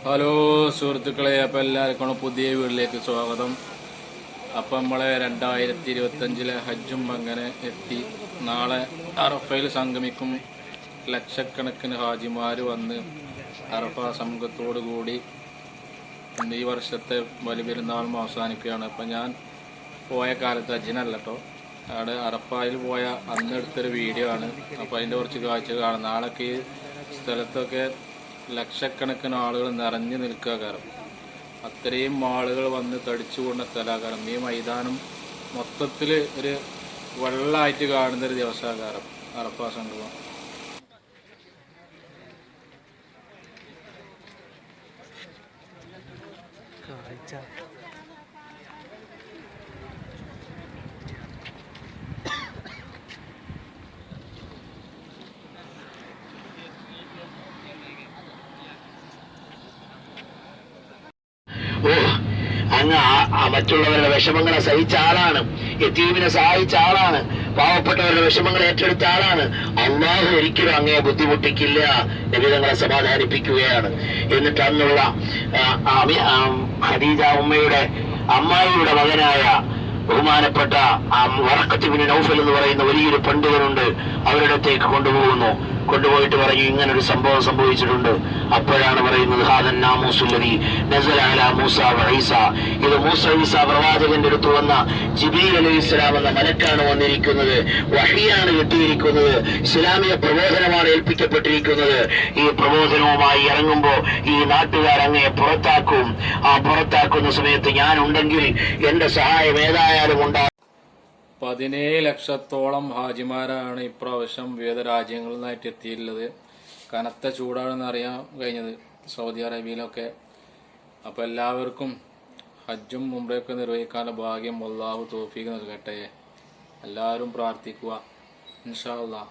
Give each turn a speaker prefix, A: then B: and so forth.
A: Hello സുഹൃത്തുക്കളെ, അപ്പം എല്ലാവർക്കും പുതിയ വീട്ടിലേക്ക് സ്വാഗതം. അപ്പം നമ്മളെ 2025 ഹജ്ജും അങ്ങനെ എത്തി. നാളെ അറഫയിൽ സംഗമിക്കും. ലക്ഷക്കണക്കിന് ഹാജിമാർ വന്ന് അറഫ സംഘത്തോടു കൂടി ഈ വർഷത്തെ വലിയ പെരുന്നാളും അവസാനിക്കുകയാണ്. അപ്പം ഞാൻ പോയ കാലത്ത് ഹജ്ജിനല്ല കേട്ടോ, അവിടെ അറഫയിൽ പോയ അന്ന് എടുത്തൊരു വീഡിയോ ആണ്. അപ്പോൾ അതിൻ്റെ കുറച്ച് കാഴ്ചകൾ കാണാം. നാളേക്ക് ഈ സ്ഥലത്തൊക്കെ ലക്ഷക്കണക്കിന് ആളുകൾ നിറഞ്ഞു നിൽക്കുക. കാരണം അത്രയും ആളുകൾ വന്ന് തടിച്ചുകൊണ്ട സ്ഥലകാരം. ഈ മൈതാനം മൊത്തത്തിൽ ഒരു വെള്ളമായിട്ട് കാണുന്നൊരു ദിവസകാരം അറഫ സംഗമം.
B: അങ്ങ് മറ്റുള്ളവരുടെ വിഷമങ്ങളെ സഹിച്ച ആളാണ്, യതീമിനെ സഹായിച്ച ആളാണ്, പാവപ്പെട്ടവരുടെ വിഷമങ്ങൾ ഏറ്റെടുത്ത ആളാണ്. അള്ളാഹു ഒരിക്കലും അങ്ങയെ ബുദ്ധിമുട്ടിക്കില്ല. നബിതങ്ങളെ സമാധാനിപ്പിക്കുകയാണ്. എന്നിട്ട് അന്നുള്ള ഖദീജ ഉമ്മയുടെ അമ്മായിയുടെ മകനായ ബഹുമാനപ്പെട്ട വറഖത്ത് ബിൻ നൗഫൽ എന്ന് പറയുന്ന വലിയൊരു പണ്ഡിതനുണ്ട്. അവരുടെ അടുത്തേക്ക് കൊണ്ടുപോയിട്ട് പറഞ്ഞു, ഇങ്ങനൊരു സംഭവം സംഭവിച്ചിട്ടുണ്ട്. അപ്പോഴാണ് പറയുന്നത്, ഹാദൻ നാമൂസുല്ലദീ നസല അലാ മൂസ വ ഈസ, ഇത് മൂസ ഈസ പ്രവാചകന്റെ അടുത്ത് വന്ന ജിബ്രീൽ അലൈഹിസ്സലാം എന്ന മലക്കാണ് വന്നിരിക്കുന്നത്. വഹിയാണ് കിട്ടിയിരിക്കുന്നത്. ഇസ്ലാമിക പ്രബോധനമാണ് ഏൽപ്പിക്കപ്പെട്ടിരിക്കുന്നത്. ഈ പ്രബോധനവുമായി ഇറങ്ങുമ്പോ ഈ നാട്ടുകാർ അങ്ങയെ പുറത്താക്കും. ആ പുറത്താക്കുന്ന സമയത്ത് ഞാൻ ഉണ്ടെങ്കിൽ എന്റെ സഹായം ഏതായാലും ഉണ്ടാകും.
A: 17 ലക്ഷത്തോളം ഹാജിമാരാണ് ഇപ്രാവശ്യം വിവിധ രാജ്യങ്ങളിൽ നിന്നായിട്ട് എത്തിയിട്ടുള്ളത്. കനത്ത ചൂടാണെന്ന് അറിയാൻ കഴിഞ്ഞത് സൗദി അറേബ്യയിലൊക്കെ. അപ്പോൾ എല്ലാവർക്കും ഹജ്ജും ഉംറയൊക്കെ നിർവഹിക്കാനുള്ള ഭാഗ്യം അല്ലാഹു തൗഫീഖ് നൽകട്ടെ. എല്ലാവരും പ്രാർത്ഥിക്കുക ഇൻഷാ അല്ലാഹ്.